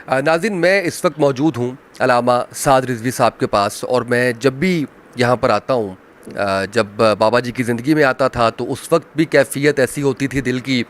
ناظرین، میں اس وقت موجود ہوں علامہ سعد رضوی صاحب کے پاس، اور میں جب بھی یہاں پر آتا ہوں، جب بابا جی کی زندگی میں آتا تھا تو اس وقت بھی کیفیت ایسی ہوتی تھی دل کی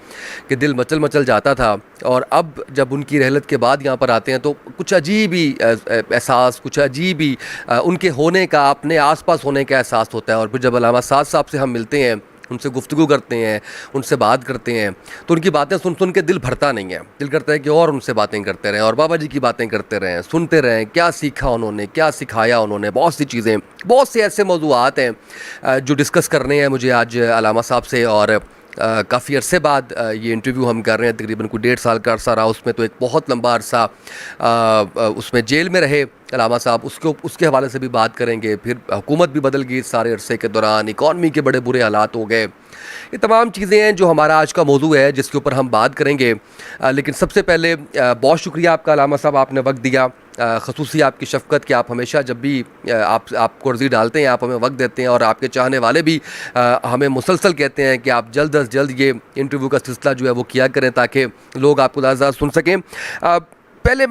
کہ دل مچل مچل جاتا تھا، اور اب جب ان کی رحلت کے بعد یہاں پر آتے ہیں تو کچھ عجیب ہی احساس، کچھ عجیب ہی ان کے ہونے کا، اپنے آس پاس ہونے کا احساس ہوتا ہے۔ اور پھر جب علامہ سعد صاحب سے ہم ملتے ہیں، ان سے گفتگو کرتے ہیں، ان سے بات کرتے ہیں، تو ان کی باتیں سن سن کے دل بھرتا نہیں ہے، دل کرتا ہے کہ اور ان سے باتیں کرتے رہیں، اور بابا جی کی باتیں کرتے رہیں، سنتے رہیں کیا سیکھا انہوں نے، کیا سکھایا انہوں نے۔ بہت سی چیزیں، بہت سے ایسے موضوعات ہیں جو ڈسکس کرنے ہیں مجھے آج علامہ صاحب سے، اور کافی عرصے بعد یہ انٹرویو ہم کر رہے ہیں، تقریباً کوئی 1.5 سال کا عرصہ رہا اس میں، تو ایک بہت لمبا عرصہ اس میں جیل میں رہے علامہ صاحب، اس کے حوالے سے بھی بات کریں گے۔ پھر حکومت بھی بدل گئی اس سارے عرصے کے دوران، اکانومی کے بڑے برے حالات ہو گئے۔ یہ تمام چیزیں ہیں جو ہمارا آج کا موضوع ہے، جس کے اوپر ہم بات کریں گے۔ لیکن سب سے پہلے بہت شکریہ آپ کا علامہ صاحب، آپ نے وقت دیا، خصوصی آپ کی شفقت کہ آپ ہمیشہ جب بھی آپ کو عرضی ڈالتے ہیں آپ ہمیں وقت دیتے ہیں، اور آپ کے چاہنے والے بھی ہمیں مسلسل کہتے ہیں کہ آپ جلد از جلد یہ انٹرویو کا سلسلہ جو ہے وہ کیا کریں تاکہ لوگ آپ کو زیادہ زیادہ سن سکیں۔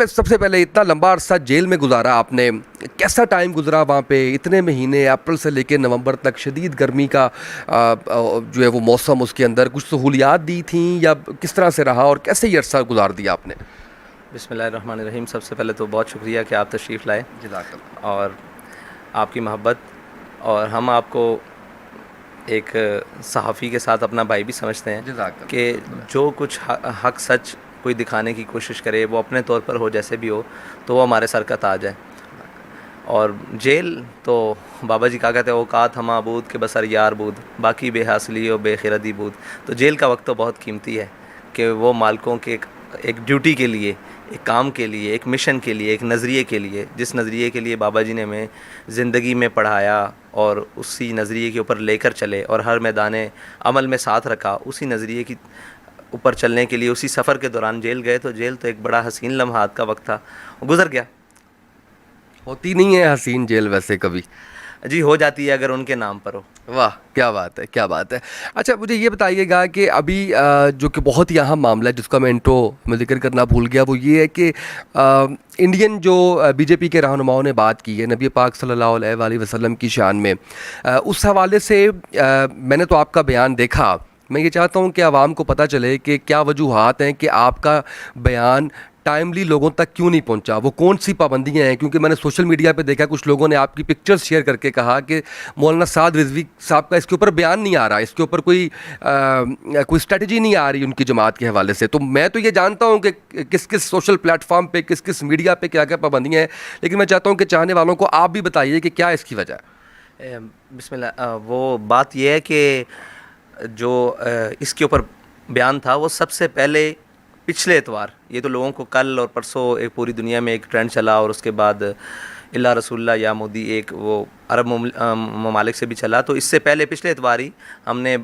سب سے پہلے اتنا لمبا عرصہ جیل میں گزارا آپ نے، کیسا ٹائم گزرا وہاں پہ؟ اتنے مہینے، اپریل سے لے کے نومبر تک، شدید گرمی کا جو ہے وہ موسم، اس کے اندر کچھ سہولیات دی تھیں یا کس طرح سے رہا، اور کیسے یہ عرصہ گزار دیا آپ نے؟ بسم اللہ الرحمن الرحیم۔ سب سے پہلے تو بہت شکریہ کہ آپ تشریف لائے، جزاک اللہ۔ اور آپ کی محبت، اور ہم آپ کو ایک صحافی کے ساتھ اپنا بھائی بھی سمجھتے ہیں جزاک اللہ۔ کہ جو کچھ حق سچ کوئی دکھانے کی کوشش کرے، وہ اپنے طور پر ہو، جیسے بھی ہو، تو وہ ہمارے سر کا تاج ہے۔ اور جیل تو بابا جی کہا کہتے ہیں، اوقات ہمہ بود کے بسر یار بود، باقی بے حاصلی و بے خردی بود۔ تو جیل کا وقت تو بہت قیمتی ہے کہ وہ مالکوں کے ایک ڈیوٹی کے لیے، ایک کام کے لیے، ایک مشن کے لیے، ایک نظریے کے لیے، جس نظریے کے لیے بابا جی نے ہمیں زندگی میں پڑھایا اور اسی نظریے کے اوپر لے کر چلے، اور ہر میدان عمل میں ساتھ رکھا، اسی نظریے کی اوپر چلنے کے لیے اسی سفر کے دوران جیل گئے۔ تو جیل تو ایک بڑا حسین لمحات کا وقت تھا، گزر گیا۔ ہوتی نہیں ہے حسین جیل ویسے کبھی؟ جی ہو جاتی ہے اگر ان کے نام پر ہو۔ واہ، کیا بات ہے، کیا بات ہے۔ اچھا مجھے یہ بتائیے گا کہ ابھی جو کہ بہت ہی اہم معاملہ ہے جس کا میں انٹرو میں ذکر کرنا بھول گیا، وہ یہ ہے کہ انڈین جو بی جے پی کے رہنماؤں نے بات کی ہے نبی پاک صلی اللہ علیہ وآلہ وسلم کی شان میں، اس حوالے سے میں نے تو آپ کا بیان دیکھا، میں یہ چاہتا ہوں کہ عوام کو پتہ چلے کہ کیا وجوہات ہیں کہ آپ کا بیان ٹائملی لوگوں تک کیوں نہیں پہنچا، وہ کون سی پابندیاں ہیں؟ کیونکہ میں نے سوشل میڈیا پہ دیکھا کچھ لوگوں نے آپ کی پکچرز شیئر کر کے کہا کہ مولانا سعد رضوی صاحب کا اس کے اوپر بیان نہیں آ رہا، اس کے اوپر کوئی اسٹریٹجی نہیں آ رہی ان کی جماعت کے حوالے سے۔ تو میں تو یہ جانتا ہوں کہ کس کس سوشل پلیٹ فارم پہ، کس کس میڈیا پہ کیا کیا پابندیاں ہیں، لیکن میں چاہتا ہوں کہ چاہنے والوں کو آپ بھی بتائیے کہ کیا اس کی وجہ ہے۔ بسم اللہ۔ وہ بات یہ ہے کہ جو اس کے اوپر بیان تھا، وہ سب سے پہلے پچھلے اتوار، یہ تو لوگوں کو کل اور پرسوں ایک پوری دنیا میں ایک ٹرینڈ چلا، اور اس کے بعد اللہ رسول اللہ یا مودی ایک وہ عرب ممالک سے بھی چلا، تو اس سے پہلے پچھلے اتوار ہی ہم نے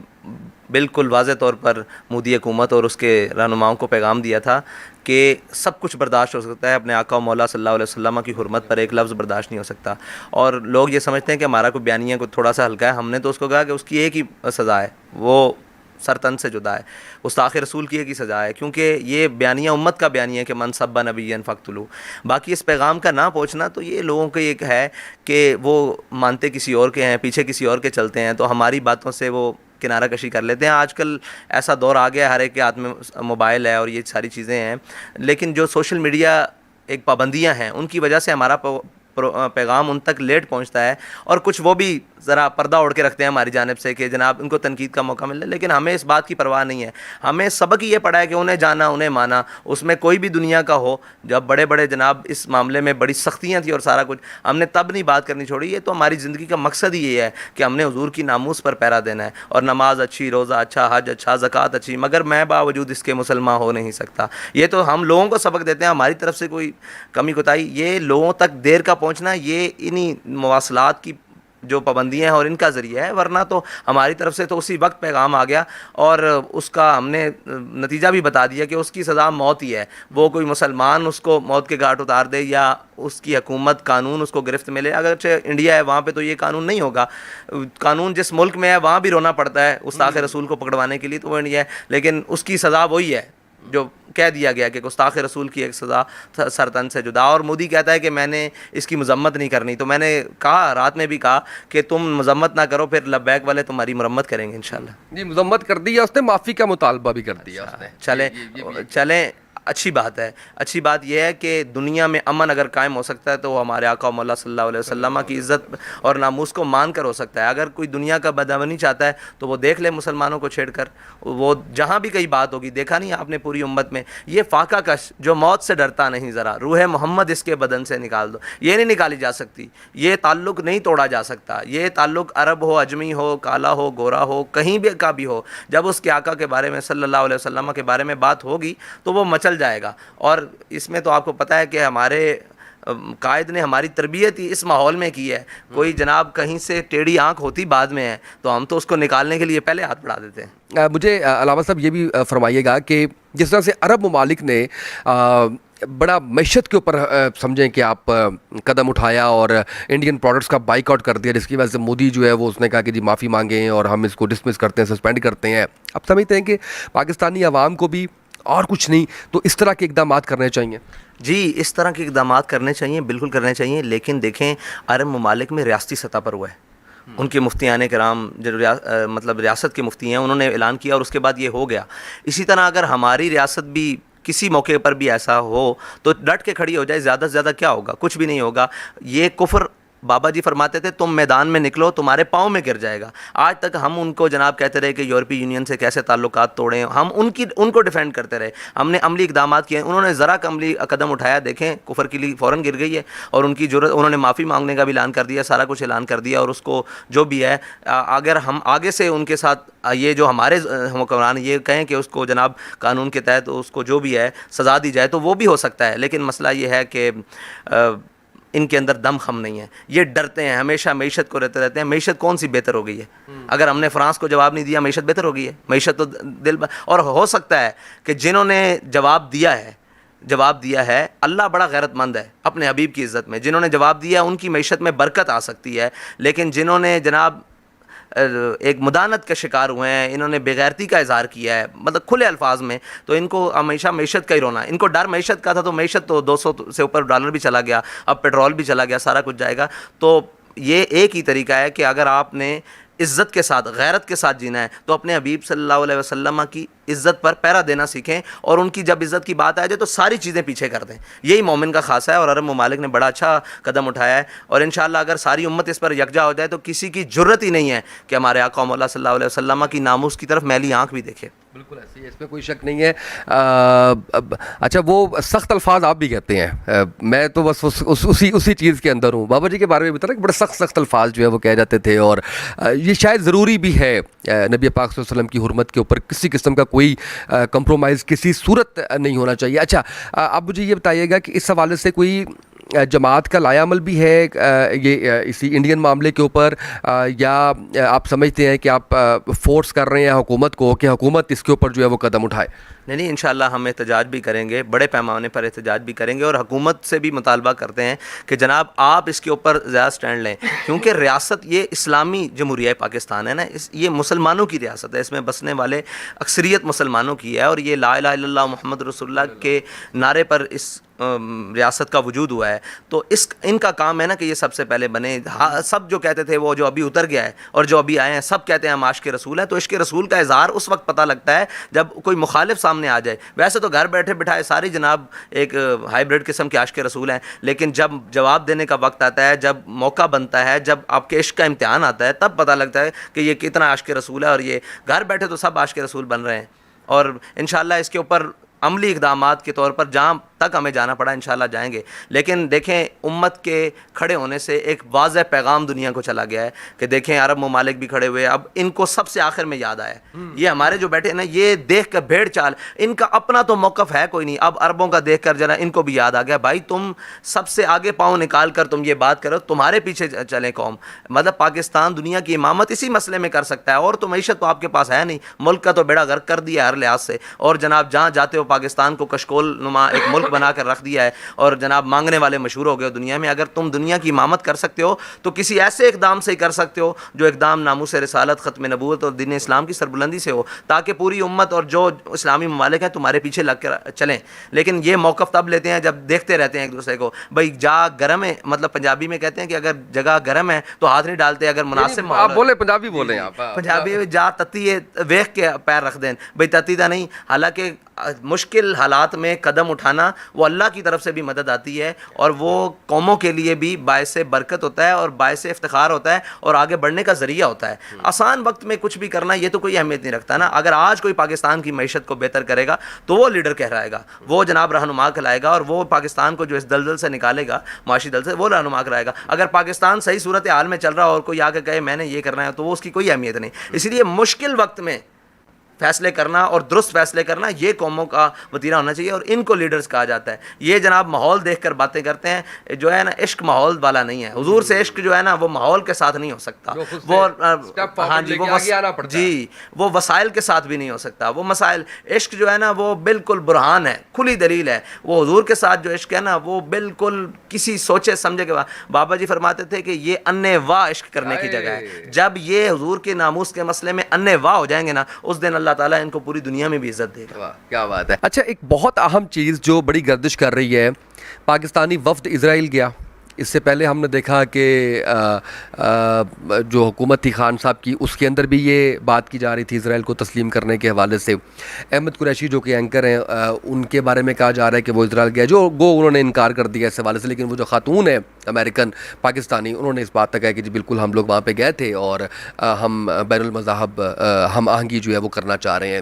بالکل واضح طور پر مودی حکومت اور اس کے رہنماؤں کو پیغام دیا تھا کہ سب کچھ برداشت ہو سکتا ہے، اپنے آقا و مولا صلی اللہ علیہ وسلم کی حرمت پر ایک لفظ برداشت نہیں ہو سکتا۔ اور لوگ یہ سمجھتے ہیں کہ ہمارا کوئی بیانیہ کو تھوڑا سا ہلکا ہے، ہم نے تو اس کو کہا کہ اس کی ایک ہی سزا ہے، وہ سر تن سے جدا ہے، گستاخ رسول کی ایک ہی سزا ہے، کیونکہ یہ بیانیہ امت کا بیانیہ ہے کہ من سب نبی فاقتلوہ۔ باقی اس پیغام کا نہ پہنچنا تو یہ لوگوں کا ایک ہے کہ وہ مانتے کسی اور کے ہیں، پیچھے کسی اور کے چلتے ہیں، تو ہماری باتوں سے وہ کنارہ کشی کر لیتے ہیں۔ آج کل ایسا دور آ گیا ہے، ہر ایک کے ہاتھ میں موبائل ہے اور یہ ساری چیزیں ہیں، لیکن جو سوشل میڈیا ایک پابندیاں ہیں ان کی وجہ سے ہمارا پیغام ان تک لیٹ پہنچتا ہے، اور کچھ وہ بھی ذرا پردہ اوڑھ کے رکھتے ہیں ہماری جانب سے کہ جناب ان کو تنقید کا موقع مل ہے، لیکن ہمیں اس بات کی پرواہ نہیں ہے۔ ہمیں سبق یہ پڑا ہے کہ انہیں جانا، انہیں مانا، اس میں کوئی بھی دنیا کا ہو، جب بڑے بڑے جناب اس معاملے میں بڑی سختیاں تھیں اور سارا کچھ، ہم نے تب نہیں بات کرنی چھوڑی۔ یہ تو ہماری زندگی کا مقصد ہی یہ ہے کہ ہم نے حضور کی ناموس پر پہرا دینا ہے، اور نماز اچھی، روزہ اچھا، حج اچھا، زکوٰۃ اچھی، مگر میں باوجود اس کے مسلمان ہو نہیں سکتا۔ یہ تو ہم لوگوں کو سبق دیتے ہیں، ہماری طرف سے کوئی کمی کوتاہی، یہ لوگوں تک دیر کا پہنچنا یہ انہی مواصلات کی جو پابندیاں ہیں اور ان کا ذریعہ ہے، ورنہ تو ہماری طرف سے تو اسی وقت پیغام آ گیا، اور اس کا ہم نے نتیجہ بھی بتا دیا کہ اس کی سزا موت ہی ہے۔ وہ کوئی مسلمان اس کو موت کے گھاٹ اتار دے یا اس کی حکومت قانون اس کو گرفت میں لے، اگرچہ انڈیا ہے وہاں پہ تو یہ قانون نہیں ہوگا، قانون جس ملک میں ہے وہاں بھی رونا پڑتا ہے گستاخ رسول کو پکڑوانے کے لیے، تو وہ انڈیا ہے، لیکن اس کی سزا وہی ہے، جو کہہ دیا گیا کہ گستاخ رسول کی ایک سزا سرطن سے جدا. اور مودی کہتا ہے کہ میں نے اس کی مذمت نہیں کرنی. تو میں نے کہا, رات میں بھی کہا کہ تم مذمت نہ کرو, پھر لبیک والے تمہاری مرمت کریں گے انشاءاللہ. جی مذمت کر دی ہے اس نے, معافی کا مطالبہ بھی کر دیا اس نے. چلیں اچھی بات ہے. اچھی بات یہ ہے کہ دنیا میں امن اگر قائم ہو سکتا ہے تو وہ ہمارے آقا مولا صلی اللہ علیہ وسلم کی عزت اور ناموس کو مان کر ہو سکتا ہے. اگر کوئی دنیا کا بدامنی چاہتا ہے تو وہ دیکھ لے مسلمانوں کو چھیڑ کر. وہ جہاں بھی کئی بات ہوگی, دیکھا نہیں آپ نے پوری امت میں, یہ فاقہ کش جو موت سے ڈرتا نہیں ذرا, روح محمد اس کے بدن سے نکال دو, یہ نہیں نکالی جا سکتی. یہ تعلق نہیں توڑا جا سکتا. یہ تعلق عرب ہو, اجمی ہو, کالا ہو, گورا ہو, کہیں بھی کا بھی ہو, جب اس کے آقا کے بارے میں صلی اللہ علیہ وسلم کے بارے میں بات ہوگی تو وہ مچل جائے گا. اور اس میں تو آپ کو پتہ ہے کہ ہمارے قائد نے ہماری تربیت ہی اس ماحول میں کی ہے. کوئی جناب کہیں سے ٹیڑھی آنکھ ہوتی بعد میں ہے تو ہم تو اس کو نکالنے کے لیے پہلے ہاتھ بڑھا دیتے ہیں. مجھے علامہ صاحب یہ بھی فرمائیے گا کہ جس طرح سے عرب ممالک نے بڑا معیشت کے اوپر سمجھیں کہ آپ قدم اٹھایا اور انڈین پروڈکٹس کا بائک آؤٹ کر دیا, جس کی وجہ سے مودی جو ہے وہ اس نے کہا کہ جی معافی مانگیں اور ہم اس کو ڈسمس کرتے ہیں, سسپینڈ کرتے ہیں. اب سمجھتے ہیں کہ پاکستانی عوام کو بھی اور کچھ نہیں تو اس طرح کے اقدامات کرنے چاہیے. جی اس طرح کے اقدامات کرنے چاہیے, بالکل کرنے چاہیے. لیکن دیکھیں عرب ممالک میں ریاستی سطح پر ہوا ہے. ان کے مفتیان کرام جو مطلب ریاست کے مفتی ہیں انہوں نے اعلان کیا اور اس کے بعد یہ ہو گیا. اسی طرح اگر ہماری ریاست بھی کسی موقع پر بھی ایسا ہو تو ڈٹ کے کھڑی ہو جائے. زیادہ سے زیادہ کیا ہوگا, کچھ بھی نہیں ہوگا. یہ کفر بابا جی فرماتے تھے تم میدان میں نکلو تمہارے پاؤں میں گر جائے گا. آج تک ہم ان کو جناب کہتے رہے کہ یورپی یونین سے کیسے تعلقات توڑیں, ہم ان کو ڈیفینڈ کرتے رہے. ہم نے عملی اقدامات کیے, انہوں نے ذرا عملی قدم اٹھایا, دیکھیں کفر کی لیگ فوراً گر گئی ہے. اور ان کی ضرورت, انہوں نے معافی مانگنے کا بھی اعلان کر دیا, سارا کچھ اعلان کر دیا. اور اس کو جو بھی ہے, اگر ہم آگے سے ان کے ساتھ یہ جو ہمارے حکمران یہ کہیں کہ اس کو جناب قانون کے تحت اس کو جو بھی ہے سزا دی جائے تو وہ بھی ہو سکتا ہے. لیکن مسئلہ یہ ہے کہ ان کے اندر دم خم نہیں ہے. یہ ڈرتے ہیں ہمیشہ, معیشت کو رہتے ہیں. معیشت کون سی بہتر ہو گئی ہے؟ اگر ہم نے فرانس کو جواب نہیں دیا, معیشت بہتر ہو گئی ہے؟ معیشت تو اور ہو سکتا ہے کہ جنہوں نے جواب دیا ہے اللہ بڑا غیرت مند ہے اپنے حبیب کی عزت میں, جنہوں نے جواب دیا ان کی معیشت میں برکت آ سکتی ہے. لیکن جنہوں نے جناب ایک مدانت کا شکار ہوئے ہیں, انہوں نے بےغیرتی کا اظہار کیا ہے مطلب کھلے الفاظ میں, تو ان کو ہمیشہ معیشت کا ہی رونا ہے. ان کو ڈر معیشت کا تھا تو معیشت تو 200 سے اوپر ڈالر بھی چلا گیا, اب پیٹرول بھی چلا گیا, سارا کچھ جائے گا. تو یہ ایک ہی طریقہ ہے کہ اگر آپ نے عزت کے ساتھ غیرت کے ساتھ جینا ہے تو اپنے حبیب صلی اللہ علیہ وسلم کی عزت پر پہرا دینا سیکھیں, اور ان کی جب عزت کی بات آ جائے تو ساری چیزیں پیچھے کر دیں. یہی مومن کا خاصہ ہے, اور عرب ممالک نے بڑا اچھا قدم اٹھایا ہے. اور انشاءاللہ اگر ساری امت اس پر یکجا ہو جائے تو کسی کی جرت ہی نہیں ہے کہ ہمارے آقا مولا صلی اللہ علیہ وسلم کی ناموس کی طرف میلی آنکھ بھی دیکھے. بالکل ایسی ہے, اس میں کوئی شک نہیں ہے. اچھا وہ سخت الفاظ آپ بھی کہتے ہیں, میں تو بس اسی چیز کے اندر ہوں. بابا جی کے بارے میں بتا رہا کہ بڑے سخت الفاظ جو ہے وہ کہے جاتے تھے, اور یہ شاید ضروری بھی ہے. نبی پاک صلی اللہ علیہ وسلم کی حرمت کے اوپر کسی قسم کا کوئی کمپرومائز کسی صورت نہیں ہونا چاہیے. اچھا اب مجھے یہ بتائیے گا کہ اس حوالے سے کوئی جماعت کا لایا عمل بھی ہے یہ اسی انڈین معاملے کے اوپر, یا آپ سمجھتے ہیں کہ آپ فورس کر رہے ہیں حکومت کو کہ حکومت اس کے اوپر جو ہے وہ قدم اٹھائے؟ نہیں انشاءاللہ ہم احتجاج بھی کریں گے, بڑے پیمانے پر احتجاج بھی کریں گے, اور حکومت سے بھی مطالبہ کرتے ہیں کہ جناب آپ اس کے اوپر زیادہ سٹینڈ لیں, کیونکہ ریاست یہ اسلامی جمہوریہ پاکستان ہے نا, یہ مسلمانوں کی ریاست ہے, اس میں بسنے والے اکثریت مسلمانوں کی ہے, اور یہ لا الہ الا اللہ محمد رسول اللہ کے نعرے پر اس ریاست کا وجود ہوا ہے. تو ان کا کام ہے نا کہ یہ سب سے پہلے بنے. سب جو کہتے تھے وہ جو ابھی اتر گیا ہے اور جو ابھی آئے ہیں سب کہتے ہیں ہم عاشق رسول ہیں, تو عشق رسول کا اظہار اس وقت پتہ لگتا ہے جب کوئی مخالف سامنے آ جائے. ویسے تو گھر بیٹھے بٹھائے ساری جناب ایک ہائیبریڈ قسم کے عاشق رسول ہیں, لیکن جب جواب دینے کا وقت آتا ہے, جب موقع بنتا ہے, جب آپ کے عشق کا امتحان آتا ہے, تب پتہ لگتا ہے کہ یہ کتنا عاشق رسول ہے. اور یہ گھر بیٹھے تو سب عاشق رسول بن رہے ہیں, اور انشاءاللہ اس کے اوپر عملی اقدامات کے طور پر جہاں تک ہمیں جانا پڑا انشاءاللہ جائیں گے. لیکن دیکھیں امت کے کھڑے ہونے سے ایک واضح پیغام دنیا کو چلا گیا ہے کہ دیکھیں عرب ممالک بھی کھڑے ہوئے, اب ان کو سب سے آخر میں یاد آیا. یہ ہمارے جو بیٹھے ہیں نا, یہ دیکھ کر بھیڑ چال, ان کا اپنا تو موقف ہے کوئی نہیں, اب عربوں کا دیکھ کر جنا ان کو بھی یاد آ گیا, بھائی تم سب سے آگے پاؤں نکال کر تم یہ بات کرو, تمہارے پیچھے چلیں قوم. مطلب پاکستان دنیا کی امامت اسی مسئلے میں کر سکتا ہے, اور تو معیشت تو آپ کے پاس ہے نہیں, ملک کا تو بیڑا غرق کر دیا ہر لحاظ سے, اور جناب جہاں جاتے ہو پاکستان کو کشکول نما ایک ملک بنا کر رکھ دیا ہے اور جناب مانگنے والے مشہور ہو گئے دنیا میں. اگر تم دنیا کی امامت کر سکتے ہو تو کسی ایسے اقدام سے ہی کر سکتے ہو جو اقدام ناموس رسالت, ختم نبوت اور دین اسلام کی سربلندی سے ہو, تاکہ پوری امت اور جو اسلامی ممالک ہیں تمہارے پیچھے لگ کر چلیں. لیکن یہ موقف تب لیتے ہیں جب دیکھتے رہتے ہیں ایک دوسرے کو, بھائی جا گرم ہے, مطلب پنجابی میں کہتے ہیں کہ اگر جگہ گرم ہے تو ہاتھ نہیں ڈالتے, اگر مناسب ماحول, آپ بولیں پنجابی بولیں آپ, پنجابی میں جا تتی ہے ویخ کے پیر رکھ دیں, بھائی تتی دا نہیں. حالانکہ مشکل حالات میں قدم اٹھانا وہ اللہ کی طرف سے بھی مدد آتی ہے اور وہ قوموں کے لیے بھی باعث برکت ہوتا ہے اور باعث افتخار ہوتا ہے اور آگے بڑھنے کا ذریعہ ہوتا ہے. آسان وقت میں کچھ بھی کرنا یہ تو کوئی اہمیت نہیں رکھتا نا. اگر آج کوئی پاکستان کی معیشت کو بہتر کرے گا تو وہ لیڈر کہلائے گا, وہ جناب رہنما کہلائے گا, اور وہ پاکستان کو جو اس دلدل سے نکالے گا, معاشی دل سے, وہ رہنما کہلائے گا. اگر پاکستان صحیح صورت حال میں چل رہا اور کوئی آ کے کہے میں نے یہ کرنا ہے تو وہ اس کی کوئی اہمیت نہیں. اسی لیے مشکل وقت میں فیصلے کرنا اور درست فیصلے کرنا یہ قوموں کا وتیرہ ہونا چاہیے, اور ان کو لیڈرز کہا جاتا ہے. یہ جناب ماحول دیکھ کر باتیں کرتے ہیں جو ہے نا, عشق ماحول والا نہیں ہے. حضور سے عشق جو ہے نا وہ ماحول کے ساتھ نہیں ہو سکتا, وہ ہاں جی جی وہ وسائل کے ساتھ بھی نہیں ہو سکتا. وہ مسائل عشق جو ہے نا وہ بالکل برہان ہے, کھلی دلیل ہے. وہ حضور کے ساتھ جو عشق ہے نا وہ بالکل کسی سوچے سمجھے کے بعد. بابا جی فرماتے تھے کہ یہ انے واہ عشق کرنے کی جگہ ہے. جب یہ حضور کے ناموس کے مسئلے میں انے واہ ہو جائیں گے نا, اس دن اللہ تعالیٰ ان کو پوری دنیا میں بھی عزت دے گا. کیا بات ہے. اچھا, ایک بہت اہم چیز جو بڑی گردش کر رہی ہے, پاکستانی وفد اسرائیل گیا. اس سے پہلے ہم نے دیکھا کہ جو حکومت تھی خان صاحب کی, اس کے اندر بھی یہ بات کی جا رہی تھی اسرائیل کو تسلیم کرنے کے حوالے سے. احمد قریشی جو کہ اینکر ہیں, ان کے بارے میں کہا جا رہا ہے کہ وہ اسرائیل گیا, جو انہوں نے انکار کر دیا اس حوالے سے. لیکن وہ جو خاتون ہے امریکن پاکستانی, انہوں نے اس بات تک کہا کہ جی بالکل ہم لوگ وہاں پہ گئے تھے اور ہم بین المذاہب ہم آہنگی جو ہے وہ کرنا چاہ رہے ہیں.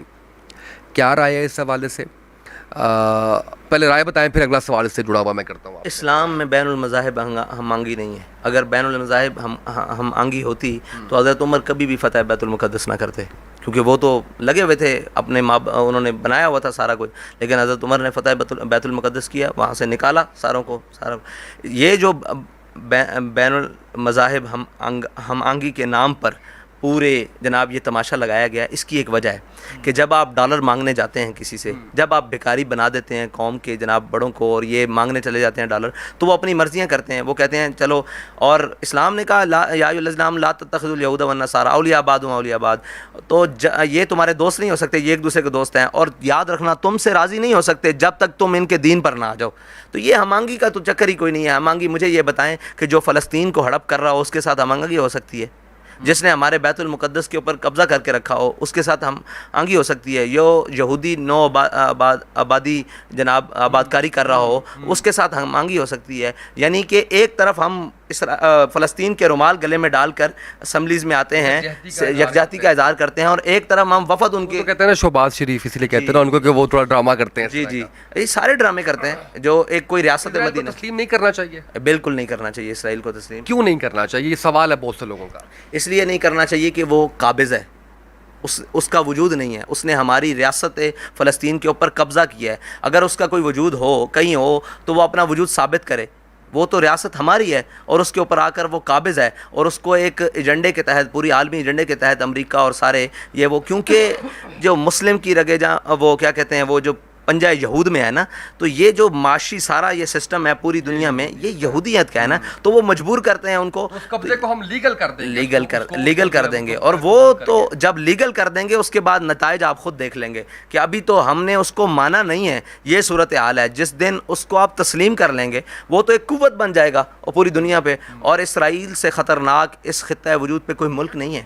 کیا رائے ہے اس حوالے سے؟ پہلے رائے بتائیں, پھر اگلا سوال اس سے جڑا ہوا میں کرتا ہوں. اسلام میں بین المذاہب ہم آنگی نہیں ہے. اگر بین المذاہب ہم آنگی ہوتی تو حضرت عمر کبھی بھی فتح بیت المقدس نہ کرتے, کیونکہ وہ تو لگے ہوئے تھے اپنے انہوں نے بنایا ہوا تھا سارا کچھ. لیکن حضرت عمر نے فتح بیت المقدس کیا, وہاں سے نکالا ساروں کو. یہ جو بین المذاہب ہم آنگی کے نام پر پورے جناب یہ تماشا لگایا گیا, اس کی ایک وجہ ہے کہ جب آپ ڈالر مانگنے جاتے ہیں کسی سے, جب آپ بھکاری بنا دیتے ہیں قوم کے جناب بڑوں کو اور یہ مانگنے چلے جاتے ہیں ڈالر, تو وہ اپنی مرضیاں کرتے ہیں. وہ کہتے ہیں چلو, اور اسلام نے کہا یا ایھا الذین لا تتخذوا اليہود والنصارى اولیاء بعضهم اولیاء بعض, تو یہ تمہارے دوست نہیں ہو سکتے, یہ ایک دوسرے کے دوست ہیں. اور یاد رکھنا تم سے راضی نہیں ہو سکتے جب تک تم ان کے دین پر نہ آ جاؤ. تو یہ ہم آنگی کا تو چکر ہی کوئی نہیں ہے. ہم آنگی, مجھے یہ بتائیں کہ جو فلسطین کو ہڑپ کر رہا ہو اس کے ساتھ ہم آنگی ہو سکتی ہے؟ جس نے ہمارے بیت المقدس کے اوپر قبضہ کر کے رکھا ہو اس کے ساتھ ہم آنگی ہو سکتی ہے؟ یہودی نو آبادی جناب آبادکاری کر رہا ہو اس کے ساتھ ہم آنگی ہو سکتی ہے؟ یعنی کہ ایک طرف ہم فلسطین کے رومال گلے میں ڈال کر اسمبلیز میں آتے ہیں, یکجہتی کا اظہار کرتے ہیں, اور ایک طرف ہم وفد ان کے کہتے ہیں نا شہباز شریف, اس لیے کہتے ہیں ان کو کہ وہ تھوڑا ڈرامہ کرتے ہیں. جی جی, یہ سارے ڈرامے کرتے ہیں جو ایک کوئی ریاست مدینہ. تسلیم نہیں کرنا چاہیے, بالکل نہیں کرنا چاہیے اسرائیل کو تسلیم. کیوں نہیں کرنا چاہیے؟ یہ سوال ہے بہت سے لوگوں کا. اس لیے نہیں کرنا چاہیے کہ وہ قابض ہے, اس کا وجود نہیں ہے. اس نے ہماری ریاست فلسطین کے اوپر قبضہ کیا ہے. اگر اس کا کوئی وجود ہو کہیں ہو تو وہ اپنا وجود ثابت کرے. وہ تو ریاست ہماری ہے اور اس کے اوپر آ کر وہ قابض ہے, اور اس کو ایک ایجنڈے کے تحت, پوری عالمی ایجنڈے کے تحت امریکہ اور سارے یہ وہ, کیونکہ جو مسلم کی رگے وہ کیا کہتے ہیں, وہ جو پنجہ یہود میں ہے نا, تو یہ جو معاشی سارا یہ سسٹم ہے پوری دنیا میں یہ یہودیت کا ہے نا, تو وہ مجبور کرتے ہیں ان کو, اس قبضے کو ہم لیگل کر دیں گے, لیگل کر دیں گے. اور وہ تو جب لیگل کر دیں گے اس کے بعد نتائج آپ خود دیکھ لیں گے کہ ابھی تو ہم نے اس کو مانا نہیں ہے. یہ صورت حال ہے. جس دن اس کو آپ تسلیم کر لیں گے وہ تو ایک قوت بن جائے گا اور پوری دنیا پہ. اور اسرائیل سے خطرناک اس خطہ وجود پہ کوئی ملک نہیں ہے,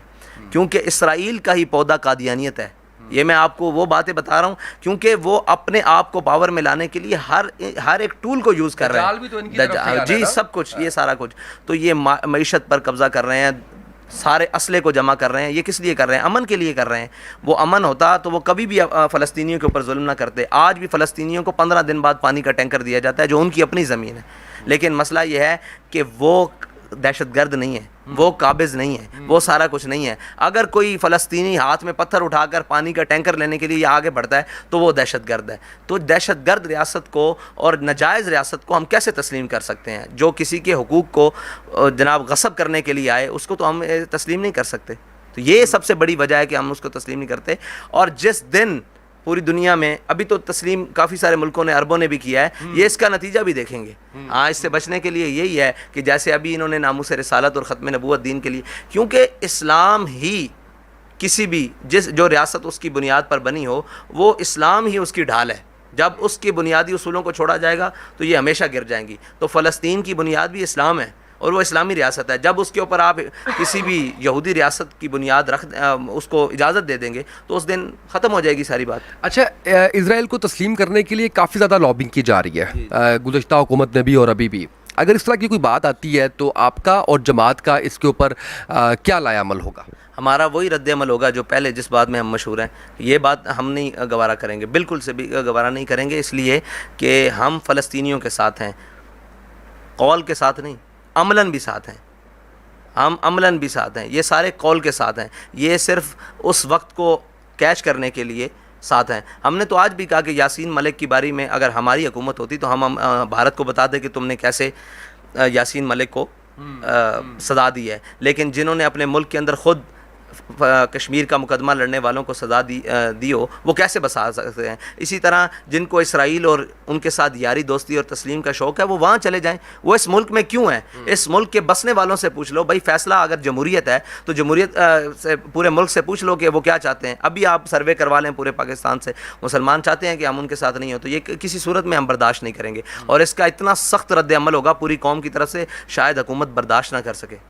کیونکہ اسرائیل کا ہی پودا قادیانیت ہے. یہ میں آپ کو وہ باتیں بتا رہا ہوں کیونکہ وہ اپنے آپ کو پاور میں لانے کے لیے ہر ایک ٹول کو یوز کر رہے ہیں. جی سب کچھ, یہ سارا کچھ. تو یہ معیشت پر قبضہ کر رہے ہیں, سارے اسلحے کو جمع کر رہے ہیں. یہ کس لیے کر رہے ہیں؟ امن کے لیے کر رہے ہیں. وہ امن ہوتا تو وہ کبھی بھی فلسطینیوں کے اوپر ظلم نہ کرتے. آج بھی فلسطینیوں کو 15 دن بعد پانی کا ٹینکر دیا جاتا ہے جو ان کی اپنی زمین ہے. لیکن مسئلہ یہ ہے کہ وہ دہشت گرد نہیں ہے, وہ قابض نہیں ہے, وہ سارا کچھ نہیں ہے. اگر کوئی فلسطینی ہاتھ میں پتھر اٹھا کر پانی کا ٹینکر لینے کے لیے آگے بڑھتا ہے تو وہ دہشت گرد ہے. تو دہشت گرد ریاست کو اور ناجائز ریاست کو ہم کیسے تسلیم کر سکتے ہیں؟ جو کسی کے حقوق کو جناب غصب کرنے کے لیے آئے اس کو تو ہم تسلیم نہیں کر سکتے. تو یہ سب سے بڑی وجہ ہے کہ ہم اس کو تسلیم نہیں کرتے. اور جس دن پوری دنیا میں ابھی تو تسلیم کافی سارے ملکوں نے، عربوں نے بھی کیا ہے، یہ اس کا نتیجہ بھی دیکھیں گے. ہاں اس سے بچنے کے لیے یہی ہے کہ جیسے ابھی انہوں نے ناموس رسالت اور ختم نبوت دین کے لیے، کیونکہ اسلام ہی کسی بھی جو ریاست اس کی بنیاد پر بنی ہو، وہ اسلام ہی اس کی ڈھال ہے. جب اس کی بنیادی اصولوں کو چھوڑا جائے گا تو یہ ہمیشہ گر جائیں گی. تو فلسطین کی بنیاد بھی اسلام ہے اور وہ اسلامی ریاست ہے. جب اس کے اوپر آپ کسی بھی یہودی ریاست کی بنیاد اس کو اجازت دے دیں گے تو اس دن ختم ہو جائے گی ساری بات. اچھا، اسرائیل کو تسلیم کرنے کے لیے کافی زیادہ لابنگ کی جا رہی ہے گزشتہ حکومت میں بھی اور ابھی بھی. اگر اس طرح کی کوئی بات آتی ہے تو آپ کا اور جماعت کا اس کے اوپر کیا لائے عمل ہوگا؟ ہمارا وہی رد عمل ہوگا جو پہلے جس بات میں ہم مشہور ہیں. یہ بات ہم نہیں گوارا کریں گے، بالکل سے بھی گوارا نہیں کریں گے، اس لیے کہ ہم فلسطینیوں کے ساتھ ہیں، قول کے ساتھ نہیں، عملاً بھی ساتھ ہیں. ہم عملاً بھی ساتھ ہیں، یہ سارے قول کے ساتھ ہیں، یہ صرف اس وقت کو کیچ کرنے کے لیے ساتھ ہیں. ہم نے تو آج بھی کہا کہ یاسین ملک کی باری میں اگر ہماری حکومت ہوتی تو ہم بھارت کو بتا دیں کہ تم نے کیسے یاسین ملک کو سزا دی ہے. لیکن جنہوں نے اپنے ملک کے اندر خود کشمیر کا مقدمہ لڑنے والوں کو سزا دی ہو، وہ کیسے بسا سکتے ہیں؟ اسی طرح جن کو اسرائیل اور ان کے ساتھ یاری دوستی اور تسلیم کا شوق ہے وہ وہاں چلے جائیں. وہ اس ملک میں کیوں ہیں؟ اس ملک کے بسنے والوں سے پوچھ لو. بھائی فیصلہ اگر جمہوریت ہے تو جمہوریت سے پورے ملک سے پوچھ لو کہ وہ کیا چاہتے ہیں. ابھی آپ سروے کروا لیں پورے پاکستان سے، مسلمان چاہتے ہیں کہ ہم ان کے ساتھ نہیں ہو، تو یہ کسی صورت میں ہم برداشت نہیں کریں گے. اور اس کا اتنا سخت رد عمل ہوگا پوری قوم کی طرف سے، شاید حکومت برداشت نہ کر سکے.